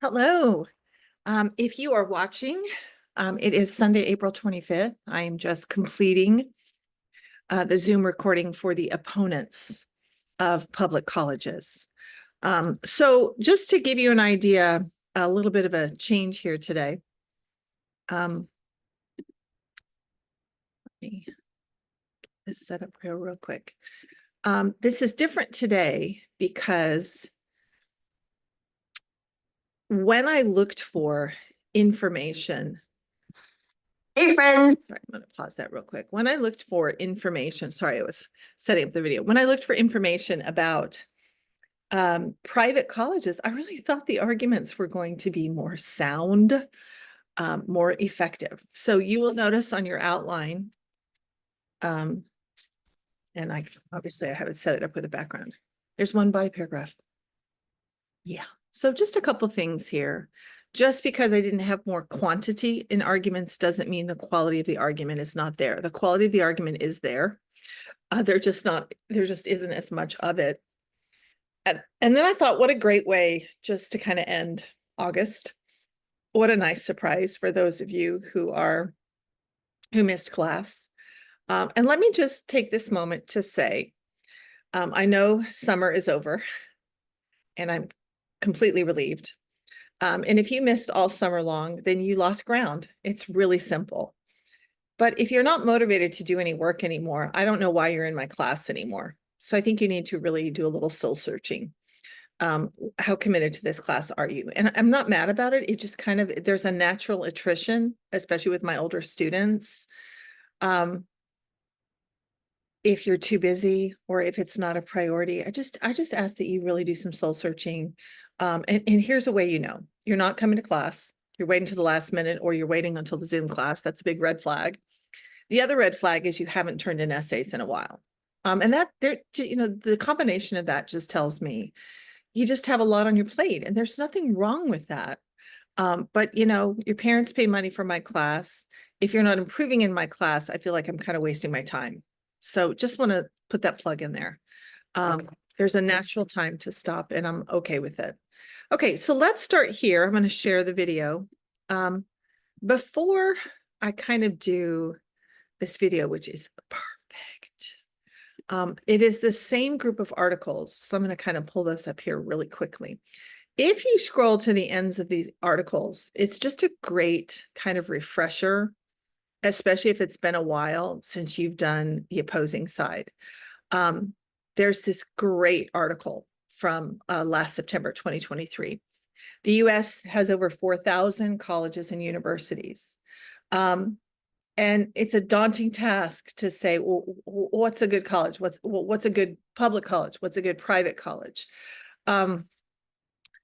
Hello. If you are watching, it is Sunday, April 25th. I am just completing the Zoom recording for the opponents of public colleges. So just to give you an idea, a little bit of a change here today. Let me get this set up real quick. This is different today because when I looked for information. Hey friends. Sorry, I'm going to pause that real quick. When I looked for information, sorry, I was setting up the video. When I looked for information about private colleges, I really thought the arguments were going to be more sound, more effective. So you will notice on your outline, and I obviously I haven't set it up with a background. There's one body paragraph. Yeah. So just a couple things here. Just because I didn't have more quantity in arguments doesn't mean the quality of the argument is not there. The quality of the argument is there. There just isn't as much of it. And then I thought, what a great way just to kind of end August. What a nice surprise for those of you who missed class. And let me just take this moment to say, I know summer is over and I'm completely relieved. And if you missed all summer long, then you lost ground. It's really simple. But if you're not motivated to do any work anymore, I don't know why you're in my class anymore. So I think you need to really do a little soul searching. How committed to this class are you? And I'm not mad about it. It just kind of, there's a natural attrition, especially with my older students. If you're too busy or if it's not a priority, I just ask that you really do some soul searching. And here's a way you know. You're not coming to class. You're waiting to the last minute or you're waiting until the Zoom class. That's a big red flag. The other red flag is you haven't turned in essays in a while. And that there, the combination of that just tells me you just have a lot on your plate and there's nothing wrong with that. But your parents pay money for my class. If you're not improving in my class, I feel like I'm kind of wasting my time. So just want to put that plug in there. There's a natural time to stop and I'm okay with it. Okay, so let's start here. I'm going to share the video. Before I kind of do this video, which is perfect. It is the same group of articles. So I'm going to kind of pull those up here really quickly. If you scroll to the ends of these articles, it's just a great kind of refresher, especially if it's been a while since you've done the opposing side. There's this great article from last September 2023. The US has over 4,000 colleges and universities. And it's a daunting task to say, well, what's a good college? What's a good public college? What's a good private college?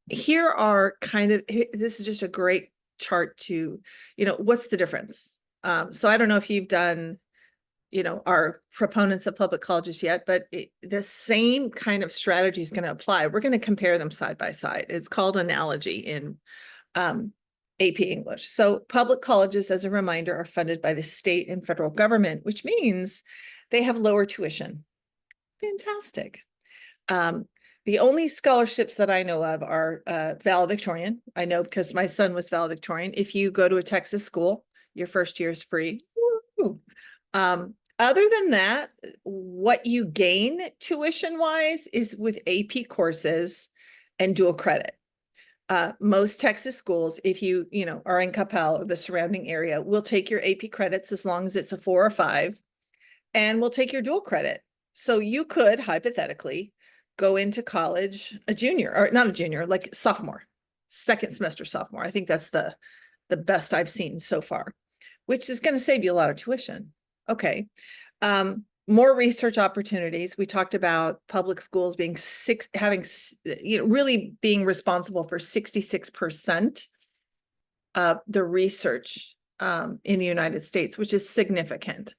Here are this is just a great chart to, what's the difference? So I don't know if you've done, our proponents of public colleges yet, but the same kind of strategy is going to apply. We're going to compare them side by side. It's called analogy in AP English. So public colleges, as a reminder, are funded by the state and federal government, which means they have lower tuition. Fantastic. The only scholarships that I know of are valedictorian. I know because my son was valedictorian. If you go to a Texas school, your first year is free. Other than that, what you gain tuition-wise is with AP courses and dual credit. Most Texas schools, if you are in Coppell or the surrounding area, will take your AP credits as long as it's a 4 or 5, and will take your dual credit. So you could hypothetically go into college a junior, or not a junior, like sophomore, second semester sophomore. I think that's the best I've seen so far, which is going to save you a lot of tuition. Okay. More research opportunities. We talked about public schools being really being responsible for 66% of the research in the United States, which is significant.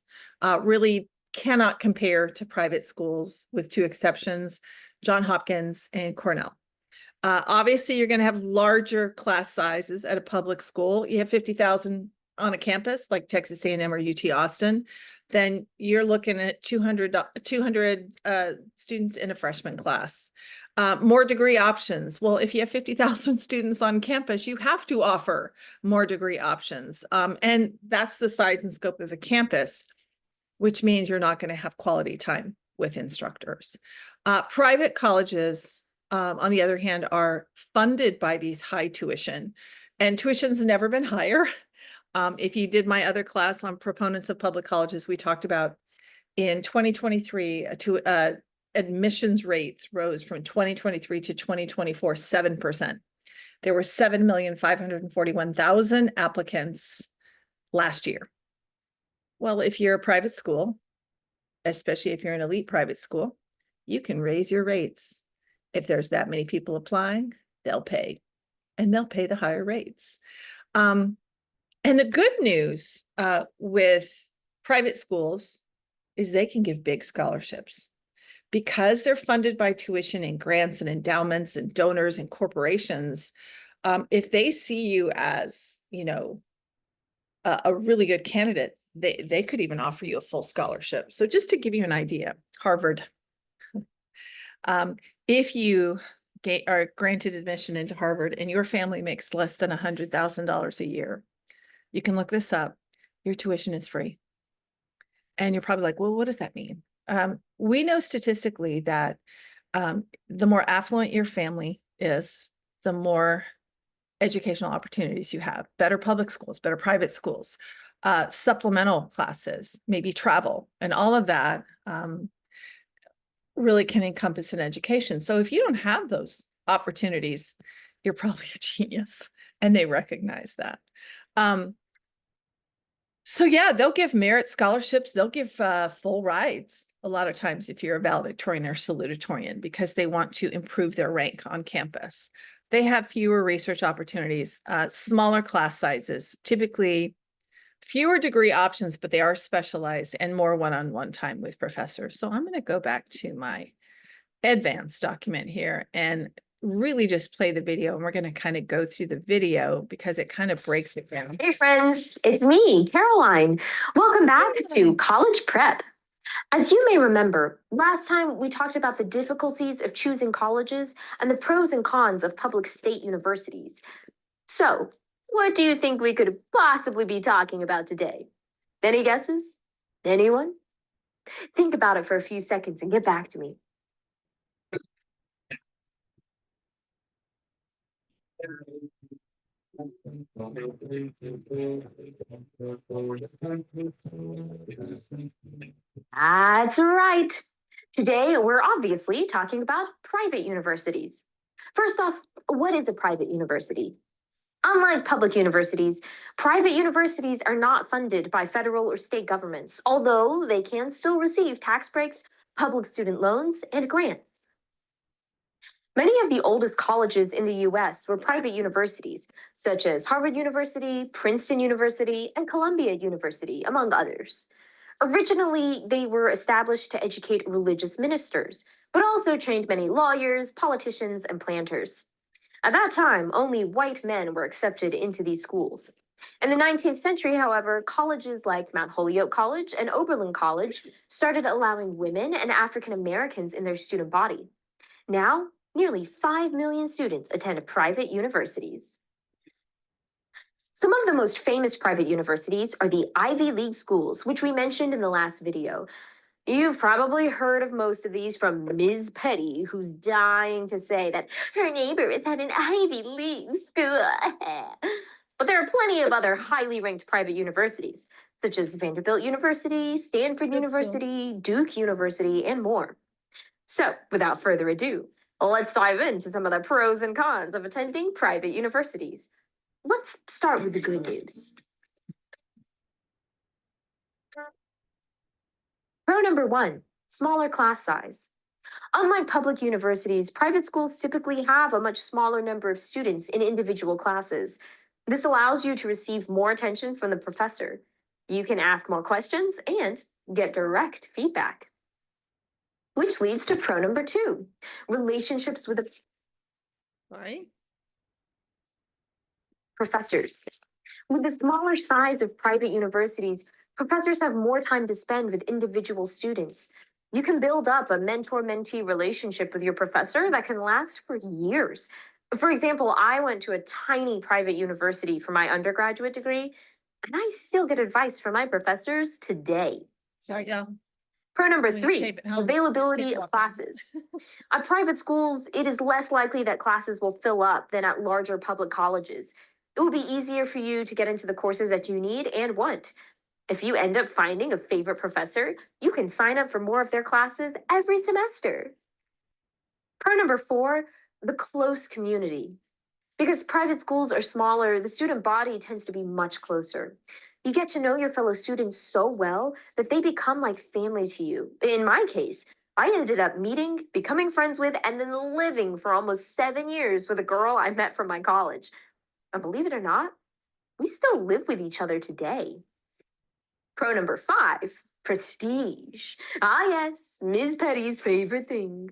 Really cannot compare to private schools with 2 exceptions, Johns Hopkins and Cornell. Obviously, you're going to have larger class sizes at a public school. You have 50,000 on a campus like Texas A&M or UT Austin, then you're looking at 200 students in a freshman class. More degree options. Well, if you have 50,000 students on campus, you have to offer more degree options. And that's the size and scope of the campus, which means you're not going to have quality time with instructors. Private colleges, on the other hand, are funded by these high tuition, and tuition's never been higher. If you did my other class on proponents of public colleges, we talked about in 2023, admissions rates rose from 2023 to 2024, 7%. There were 7,541,000 applicants last year. Well, if you're a private school, especially if you're an elite private school, you can raise your rates. If there's that many people applying, they'll pay, and they'll pay the higher rates. And the good news with private schools is they can give big scholarships because they're funded by tuition and grants and endowments and donors and corporations. If they see you as, you know, a really good candidate, they could even offer you a full scholarship. So just to give you an idea, Harvard, if you are granted admission into Harvard and your family makes less than $100,000 a year, you can look this up. Your tuition is free. And you're probably like, well, what does that mean? We know statistically that the more affluent your family is, the more educational opportunities you have, better public schools, better private schools, supplemental classes, maybe travel, and all of that really can encompass an education. So if you don't have those opportunities, you're probably a genius, and they recognize that. So yeah, they'll give merit scholarships. They'll give full rides a lot of times if you're a valedictorian or salutatorian, because they want to improve their rank on campus. They have fewer research opportunities, smaller class sizes, typically fewer degree options, but they are specialized, and more one-on-one time with professors. So I'm going to go back to my advanced document here and really just play the video, and we're going to kind of go through the video because it kind of breaks it down. Hey friends, it's me, Caroline. Welcome back to College Prep. As you may remember, last time we talked about the difficulties of choosing colleges and the pros and cons of public state universities. So, what do you think we could possibly be talking about today? Any guesses? Anyone? Think about it for a few seconds and get back to me. That's right. Today, we're obviously talking about private universities. First off, what is a private university? Unlike public universities, private universities are not funded by federal or state governments, although they can still receive tax breaks, public student loans, and grants. Many of the oldest colleges in the US were private universities, such as Harvard University, Princeton University, and Columbia University, among others. Originally, they were established to educate religious ministers, but also trained many lawyers, politicians, and planters. At that time, only white men were accepted into these schools. In the 19th century, however, colleges like Mount Holyoke College and Oberlin College started allowing women and African Americans in their student body. Now, nearly 5 million students attend private universities. Some of the most famous private universities are the Ivy League schools, which we mentioned in the last video. You've probably heard of most of these from Ms. Petty, who's dying to say that her neighbor is at an Ivy League school. But there are plenty of other highly ranked private universities, such as Vanderbilt University, Stanford University, Duke University, and more. So, without further ado, let's dive into some of the pros and cons of attending private universities. Let's start with the good news. Pro number 1, smaller class size. Unlike public universities, private schools typically have a much smaller number of students in individual classes. This allows you to receive more attention from the professor. You can ask more questions and get direct feedback. Which leads to pro number 2, relationships with the professors. With the smaller size of private universities, professors have more time to spend with individual students. You can build up a mentor mentee relationship with your professor that can last for years. For example, I went to a tiny private university for my undergraduate degree, and I still get advice from my professors today. Sorry, y'all. Pro number We three, tape at home. availability Kids of walking. classes. At private schools, it is less likely that classes will fill up than at larger public colleges. It will be easier for you to get into the courses that you need and want. If you end up finding a favorite professor, you can sign up for more of their classes every semester. Pro number four, the close community. Because private schools are smaller, the student body tends to be much closer. You get to know your fellow students so well that they become like family to you. In my case, I ended up meeting, becoming friends with, and then living for almost 7 years with a girl I met from my college. And believe it or not, we still live with each other today. Pro number five, prestige. Ah, yes, Ms. Petty's favorite thing.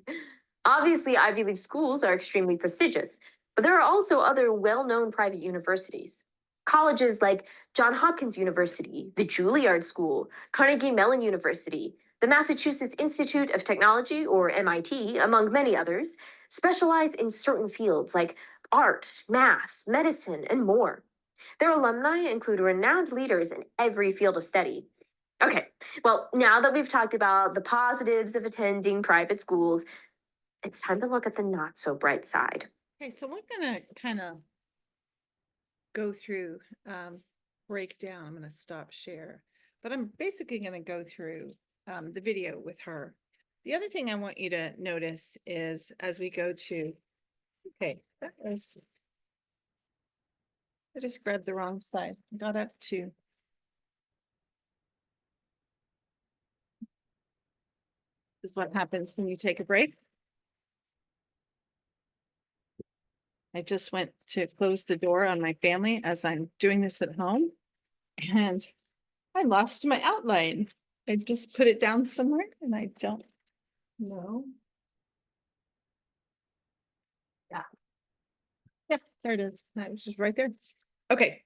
Obviously, Ivy League schools are extremely prestigious, but there are also other well known private universities. Colleges like Johns Hopkins University, the Juilliard School, Carnegie Mellon University, the Massachusetts Institute of Technology, or MIT, among many others, specialize in certain fields like art, math, medicine, and more. Their alumni include renowned leaders in every field of study. Okay, well, now that we've talked about the positives of attending private schools, it's time to look at the not so bright side. Okay, so we're gonna kind of go through, break down. I'm gonna stop share, but I'm basically gonna go through the video with her. The other thing I want you to notice is as we go to, okay, that was, I just grabbed the wrong side, got up to. This is what happens when you take a break. I just went to close the door on my family as I'm doing this at home, and I lost my outline. I just put it down somewhere and I don't know. Yeah. Yeah, there it is. That was just right there. Okay.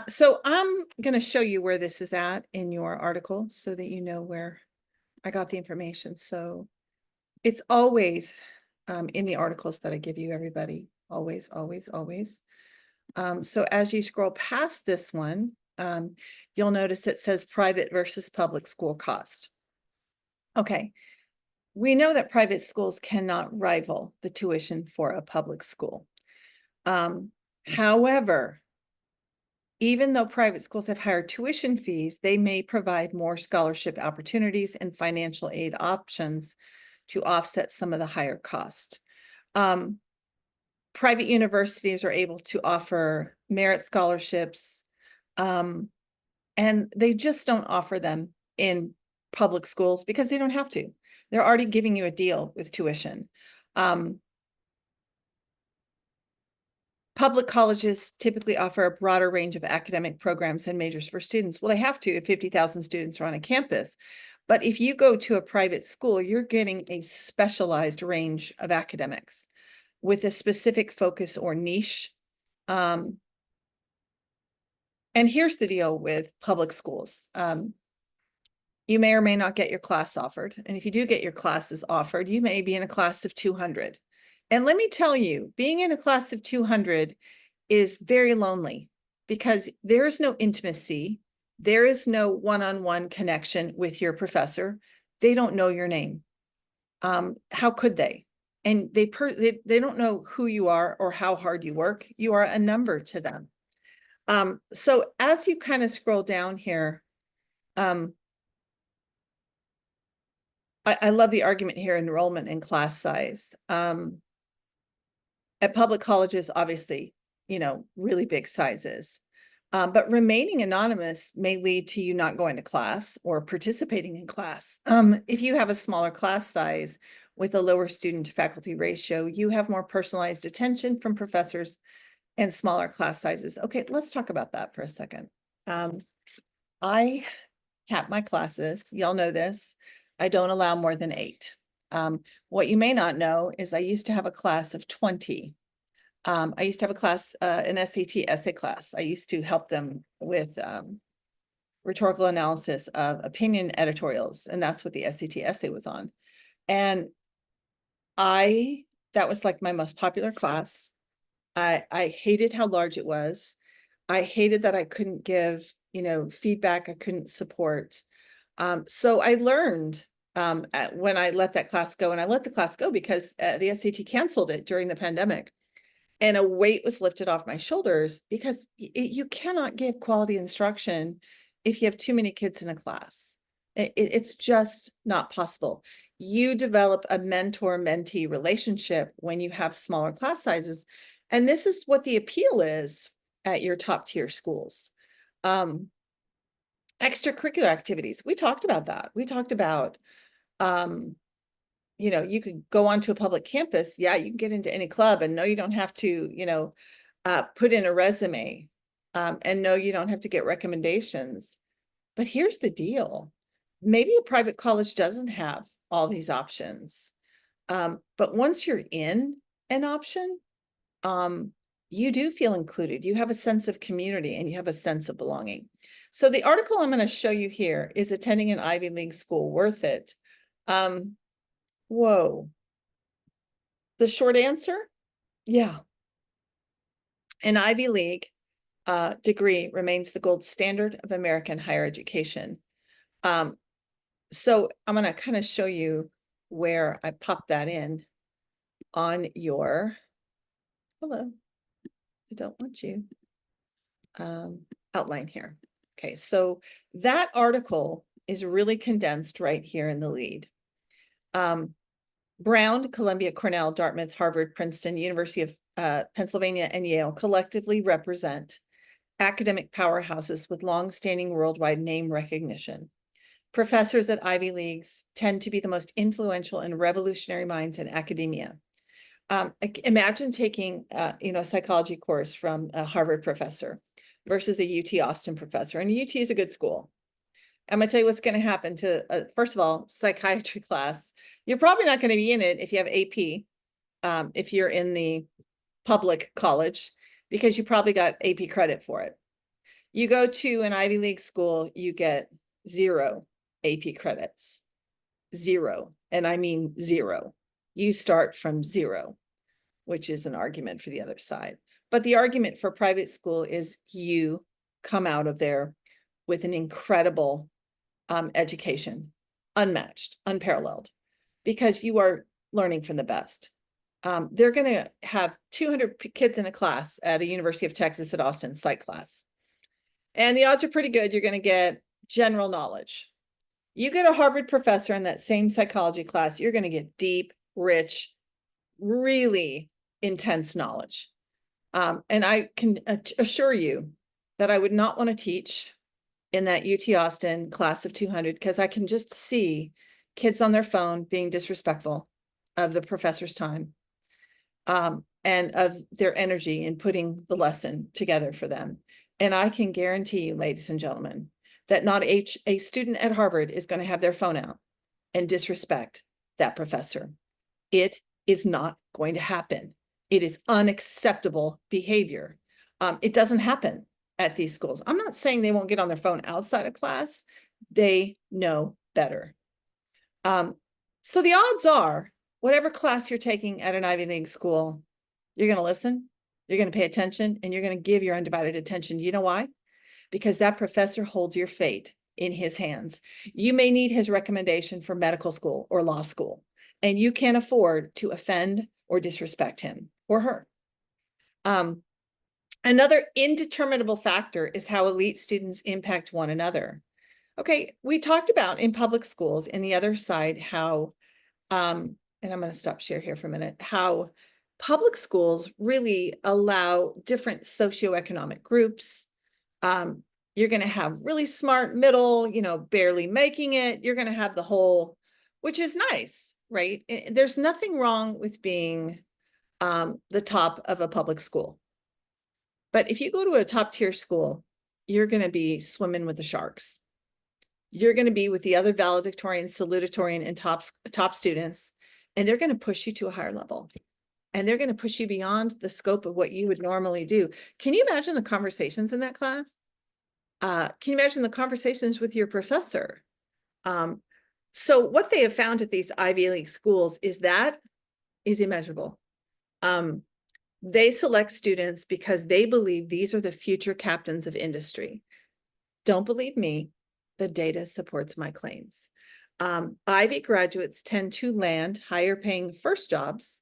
So I'm going to show you where this is at in your article so that you know where I got the information. So it's always in the articles that I give you, everybody. Always, always, always. So as you scroll past this one, you'll notice it says private versus public school cost. Okay. We know that private schools cannot rival the tuition for a public school. However, even though private schools have higher tuition fees, they may provide more scholarship opportunities and financial aid options to offset some of the higher cost. Private universities are able to offer merit scholarships, and they just don't offer them in public schools because they don't have to. They're already giving you a deal with tuition. Public colleges typically offer a broader range of academic programs and majors for students. Well, they have to if 50,000 students are on a campus. But if you go to a private school, you're getting a specialized range of academics with a specific focus or niche. And here's the deal with public schools. You may or may not get your class offered. And if you do get your classes offered, you may be in a class of 200. And let me tell you, being in a class of 200 is very lonely because there is no intimacy. There is no one-on-one connection with your professor. They don't know your name. How could they? And they don't know who you are or how hard you work. You are a number to them. So as you kind of scroll down here, I love the argument here, enrollment and class size. At public colleges, obviously, really big sizes. But remaining anonymous may lead to you not going to class or participating in class. If you have a smaller class size with a lower student to faculty ratio, you have more personalized attention from professors and smaller class sizes. Okay, let's talk about that for a second. I cap my classes. Y'all know this. I don't allow more than 8. What you may not know is I used to have a class of 20. I used to have a class, an SAT essay class. I used to help them with rhetorical analysis of opinion editorials, and that's what the SAT essay was on. And that was like my most popular class. I hated how large it was. I hated that I couldn't give, feedback, I couldn't support. So I learned when I let that class go, and I let the class go because the SAT canceled it during the pandemic. And a weight was lifted off my shoulders because you cannot give quality instruction if you have too many kids in a class. It's just not possible. You develop a mentor-mentee relationship when you have smaller class sizes. And this is what the appeal is at your top tier schools. Extracurricular activities. We talked about that. We talked about, you could go onto a public campus. Yeah, you can get into any club, and no, you don't have to, put in a resume, and no, you don't have to get recommendations. But here's the deal. Maybe a private college doesn't have all these options. But once you're in an option, you do feel included. You have a sense of community and you have a sense of belonging. So the article I'm going to show you here is Attending an Ivy League School Worth It? Whoa. The short answer, yeah. An Ivy League degree remains the gold standard of American higher education. So I'm going to kind of show you where I pop that in on your, hello, I don't want you, outline here. Okay, so that article is really condensed right here in the lead. Brown, Columbia, Cornell, Dartmouth, Harvard, Princeton, University of Pennsylvania, and Yale collectively represent academic powerhouses with long-standing worldwide name recognition. Professors at Ivy Leagues tend to be the most influential and revolutionary minds in academia. Imagine taking, a psychology course from a Harvard professor versus a UT Austin professor. And UT is a good school. I'm going to tell you what's going to happen to, first of all, psychiatry class. You're probably not going to be in it if you have AP, if you're in the public college, because you probably got AP credit for it. You go to an Ivy League school, you get 0 AP credits. 0. And I mean 0. You start from 0, which is an argument for the other side. But the argument for private school is you come out of there with an incredible education, unmatched, unparalleled, because you are learning from the best. They're going to have 200 kids in a class at a University of Texas at Austin psych class. And the odds are pretty good you're going to get general knowledge. You get a Harvard professor in that same psychology class, you're going to get deep, rich, really intense knowledge. And I can assure you that I would not want to teach in that UT Austin class of 200, because I can just see kids on their phone being disrespectful of the professor's time, and of their energy in putting the lesson together for them. And I can guarantee you, ladies and gentlemen, that not a student at Harvard is going to have their phone out and disrespect that professor. It is not going to happen. It is unacceptable behavior. It doesn't happen at these schools. I'm not saying they won't get on their phone outside of class. They know better. So the odds are, whatever class you're taking at an Ivy League school, you're going to listen, you're going to pay attention, and you're going to give your undivided attention. You know why? Because that professor holds your fate in his hands. You may need his recommendation for medical school or law school, and you can't afford to offend or disrespect him or her. Another indeterminable factor is how elite students impact one another. Okay, we talked about in public schools, in the other side, how, and I'm going to stop share here for a minute, how public schools really allow different socioeconomic groups. You're going to have really smart middle, barely making it. You're going to have the whole, which is nice, right? There's nothing wrong with being the top of a public school. But if you go to a top tier school, you're going to be swimming with the sharks. You're going to be with the other valedictorian, salutatorian, and top students, and they're going to push you to a higher level. and they're going to push you beyond the scope of what you would normally do. Can you imagine the conversations in that class? Can you imagine the conversations with your professor? So what they have found at these Ivy League schools is that is immeasurable. They select students because they believe these are the future captains of industry. Don't believe me, the data supports my claims. Ivy graduates tend to land higher paying first jobs,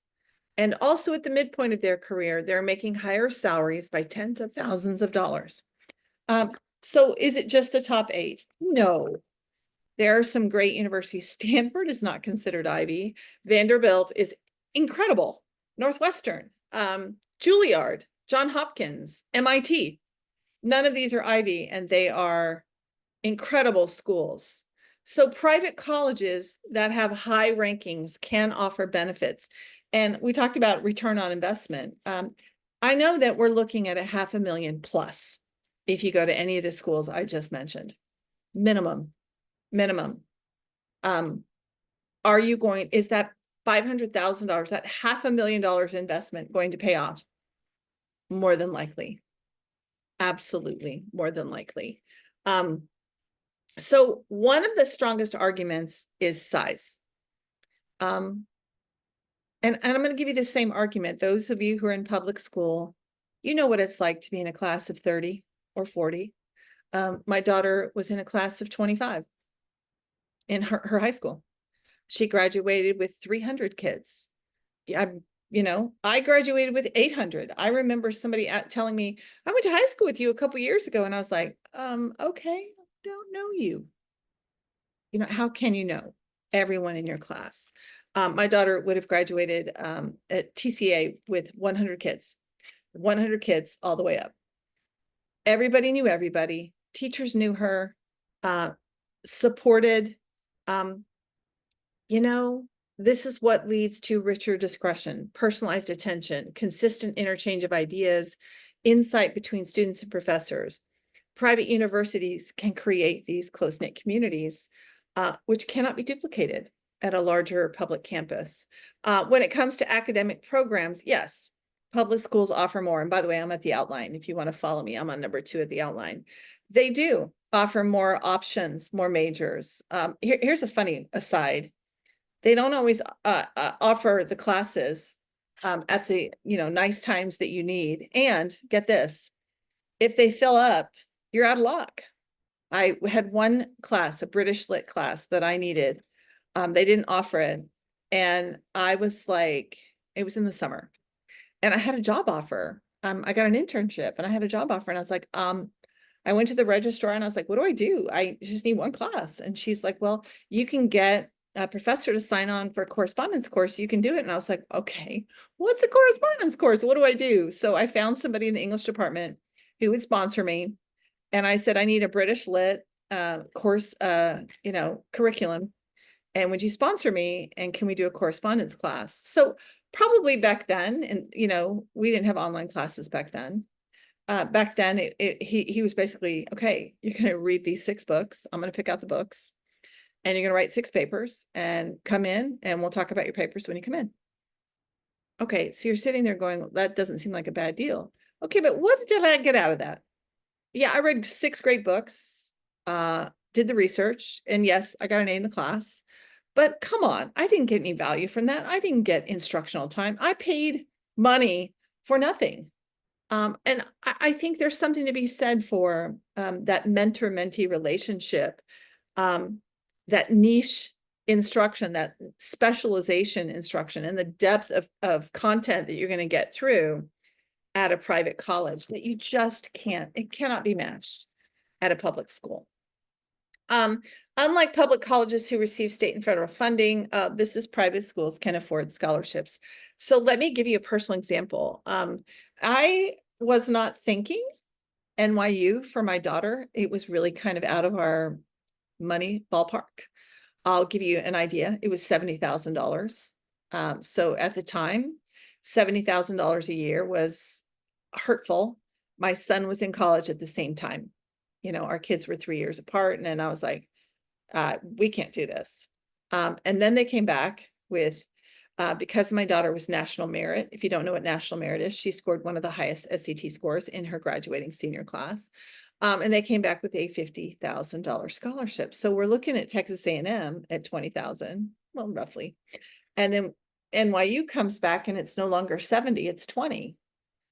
and also at the midpoint of their career, they're making higher salaries by tens of thousands of dollars. So is it just the top 8? No. There are some great universities. Stanford is not considered Ivy. Vanderbilt is incredible. Northwestern, Juilliard, Johns Hopkins, MIT. None of these are Ivy, and they are incredible schools. So private colleges that have high rankings can offer benefits. And we talked about return on investment. I know that we're looking at $500,000 plus if you go to any of the schools I just mentioned. Minimum. Are you going, is that $500,000, that $500,000 investment going to pay off? More than likely. Absolutely, more than likely. So one of the strongest arguments is size. And I'm going to give you the same argument. Those of you who are in public school, you know what it's like to be in a class of 30 or 40. My daughter was in a class of 25 in her high school. She graduated with 300 kids. I graduated with 800. I remember somebody telling me, I went to high school with you a couple years ago. And I was like, okay, I don't know you. How can you know everyone in your class? My daughter would have graduated at TCA with 100 kids all the way up. Everybody knew everybody. Teachers knew her, supported. This is what leads to richer discretion, personalized attention, consistent interchange of ideas, insight between students and professors. Private universities can create these close-knit communities, which cannot be duplicated at a larger public campus. When it comes to academic programs, yes, public schools offer more. And by the way, I'm at the outline. If you want to follow me, I'm on number 2 at the outline. They do offer more options, more majors. Here's a funny aside. They don't always offer the classes at the nice times that you need. And get this, if they fill up, you're out of luck. I had one class, a British Lit class that I needed. They didn't offer it. And I was like, it was in the summer. And I had a job offer. I got an internship and I had a job offer. And I was like, I went to the registrar and I was like, what do I do? I just need one class. And she's like, well, you can get a professor to sign on for a correspondence course. You can do it. And I was like, okay, what's a correspondence course? What do I do? So I found somebody in the English department who would sponsor me. And I said, I need a British Lit course, curriculum. And would you sponsor me? And can we do a correspondence class? So probably back then, and we didn't have online classes back then. Back then, he was basically, okay, you're going to read these 6 books. I'm going to pick out the books and you're going to write 6 papers and come in and we'll talk about your papers when you come in. Okay, so you're sitting there going, that doesn't seem like a bad deal. Okay, but what did I get out of that? Yeah, I read 6 great books, did the research, and yes, I got an A in the class. But come on, I didn't get any value from that. I didn't get instructional time. I paid money for nothing. And I think there's something to be said for that mentor-mentee relationship, that niche instruction, that specialization instruction, and the depth of content that you're going to get through at a private college that you just can't, it cannot be matched at a public school. Unlike public colleges who receive state and federal funding, this is private schools can afford scholarships. So let me give you a personal example. I was not thinking NYU for my daughter. It was really kind of out of our money ballpark. I'll give you an idea. It was $70,000. So at the time, $70,000 a year was hurtful. My son was in college at the same time. Our kids were 3 years apart. And then I was like, we can't do this. And then they came back with Because my daughter was National Merit. If you don't know what National Merit is, she scored one of the highest SAT scores in her graduating senior class. And they came back with a $50,000 scholarship. So we're looking at Texas A&M at 20,000, well, roughly. And then NYU comes back and it's no longer 70, it's 20.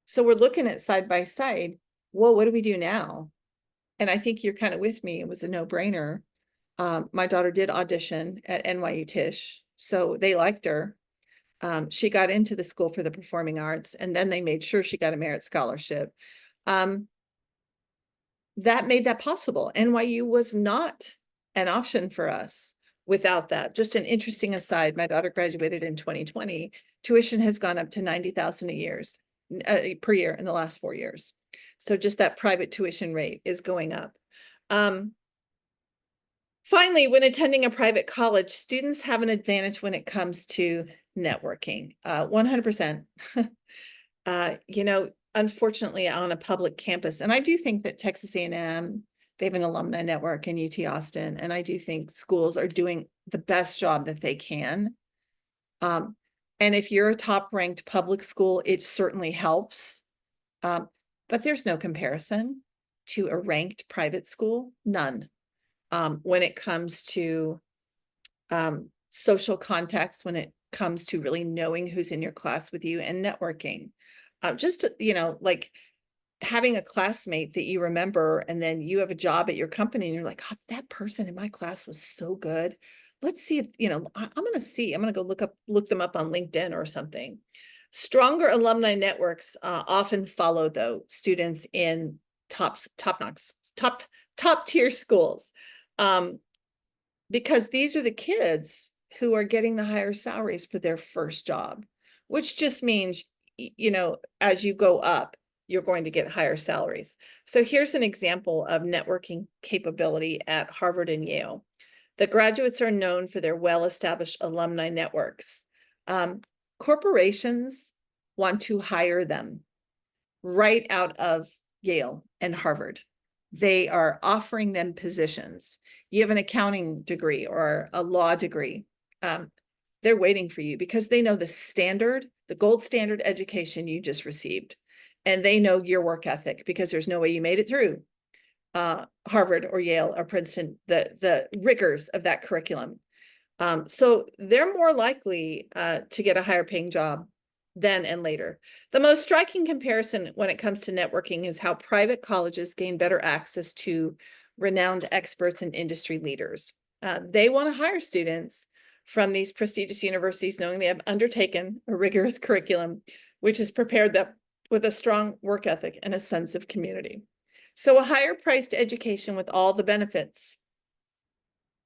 So we're looking at side by side. Whoa, what do we do now? And I think you're kind of with me. It was a no-brainer. My daughter did audition at NYU Tisch, so they liked her. She got into the School for the Performing Arts, and then they made sure she got a merit scholarship. That made that possible. NYU was not an option for us without that. Just an interesting aside, my daughter graduated in 2020. Tuition has gone up to $90,000 per year in the last 4 years. So just that private tuition rate is going up. Finally, when attending a private college, students have an advantage when it comes to networking, 100%. Unfortunately, on a public campus, and I do think that Texas A&M, they have an alumni network, in UT Austin, and I do think schools are doing the best job that they can. And if you're a top-ranked public school, it certainly helps. But there's no comparison to a ranked private school, none. When it comes to social contacts, when it comes to really knowing who's in your class with you and networking. Just, like having a classmate that you remember, and then you have a job at your company and you're like, oh, that person in my class was so good. Let's see if, I'm going to go look them up on LinkedIn or something. Stronger alumni networks often follow, though, students in top tier schools. Because these are the kids who are getting the higher salaries for their first job, which just means, as you go up, you're going to get higher salaries. So here's an example of networking capability at Harvard and Yale. The graduates are known for their well-established alumni networks. Corporations want to hire them right out of Yale and Harvard. They are offering them positions. You have an accounting degree or a law degree. They're waiting for you because they know the gold standard education you just received. And they know your work ethic because there's no way you made it through Harvard or Yale or Princeton, the rigors of that curriculum. So they're more likely to get a higher paying job then and later. The most striking comparison when it comes to networking is how private colleges gain better access to renowned experts and industry leaders. They want to hire students from these prestigious universities, knowing they have undertaken a rigorous curriculum, which has prepared them with a strong work ethic and a sense of community. So a higher priced education with all the benefits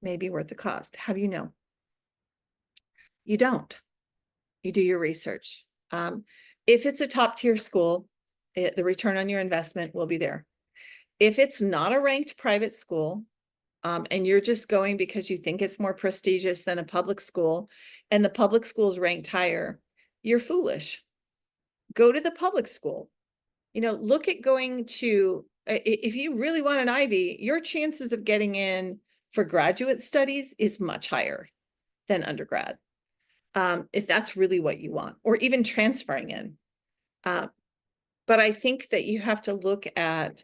may be worth the cost. How do you know? You don't. You do your research. If it's a top tier school, the return on your investment will be there. If it's not a ranked private school, and you're just going because you think it's more prestigious than a public school, and the public school is ranked higher, you're foolish. Go to the public school. Look at going to, if you really want an Ivy, your chances of getting in for graduate studies is much higher than undergrad. If that's really what you want, or even transferring in. But I think that you have to look at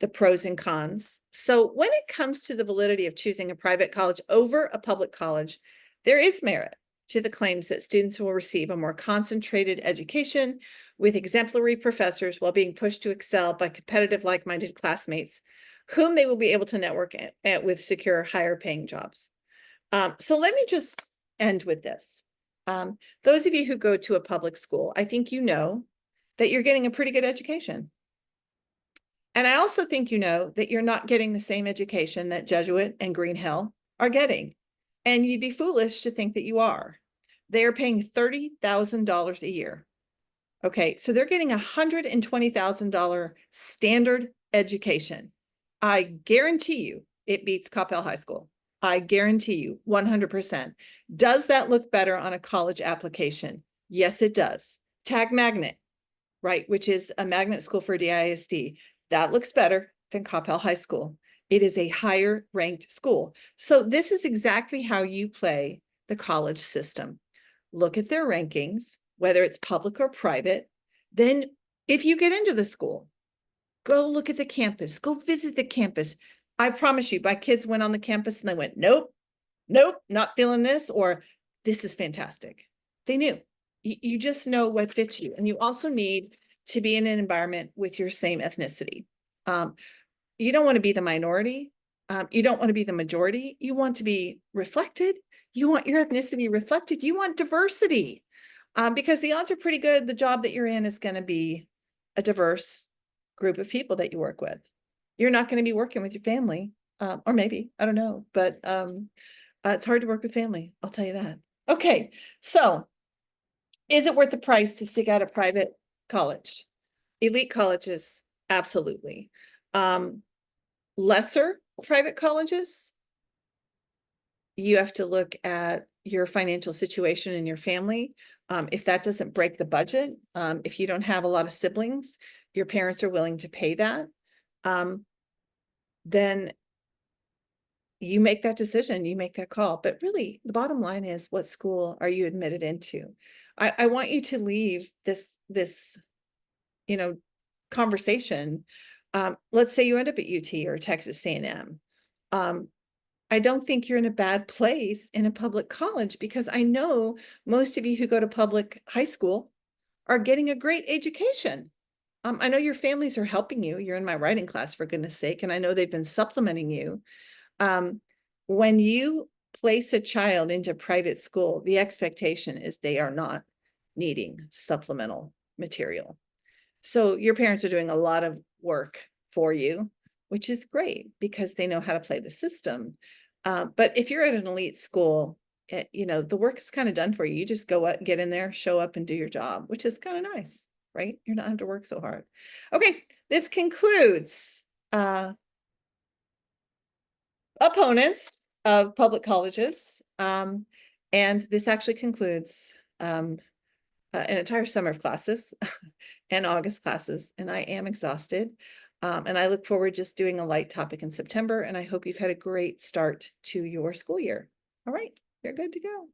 the pros and cons. So when it comes to the validity of choosing a private college over a public college, there is merit to the claims that students will receive a more concentrated education with exemplary professors while being pushed to excel by competitive, like-minded classmates, whom they will be able to network with secure higher paying jobs. So let me just end with this. Those of you who go to a public school, I think you know that you're getting a pretty good education. And I also think you know that you're not getting the same education that Jesuit and Greenhill are getting. And you'd be foolish to think that you are. They are paying $30,000 a year. Okay, so they're getting $120,000 standard education. I guarantee you it beats Coppell High School. I guarantee you 100%. Does that look better on a college application? Yes, it does. Tag Magnet, right, which is a magnet school for DISD. That looks better than Coppell High School. It is a higher ranked school. So this is exactly how you play the college system. look at their rankings, whether it's public or private. Then if you get into the school, go look at the campus, go visit the campus. I promise you, my kids went on the campus and they went, nope, nope, not feeling this, or this is fantastic. They knew. You just know what fits you. And you also need to be in an environment with your same ethnicity. You don't want to be the minority. You don't want to be the majority. You want to be reflected. You want your ethnicity reflected. You want diversity, because the odds are pretty good the job that you're in is going to be a diverse group of people that you work with. You're not going to be working with your family, or maybe, I don't know, but it's hard to work with family. I'll tell you that. Okay, so is it worth the price to seek out a private college? Elite colleges, absolutely. Lesser private colleges, you have to look at your financial situation in your family. If that doesn't break the budget, if you don't have a lot of siblings, your parents are willing to pay that, then you make that decision, you make that call. But really, the bottom line is, what school are you admitted into? I want you to leave this, conversation. Let's say you end up at UT or Texas A&M. I don't think you're in a bad place in a public college, because I know most of you who go to public high school are getting a great education. I know your families are helping you. You're in my writing class, for goodness sake, and I know they've been supplementing you. When you place a child into private school, the expectation is they are not needing supplemental material. So your parents are doing a lot of work for you, which is great because they know how to play the system. But if you're at an elite school, the work is kind of done for you. You just go up, get in there, show up and do your job, which is kind of nice, right? You're not having to work so hard. Okay, this concludes opponents of public colleges. And this actually concludes an entire summer of classes and August classes, and I am exhausted. And I look forward just doing a light topic in September, and I hope you've had a great start to your school year. All right, you're good to go.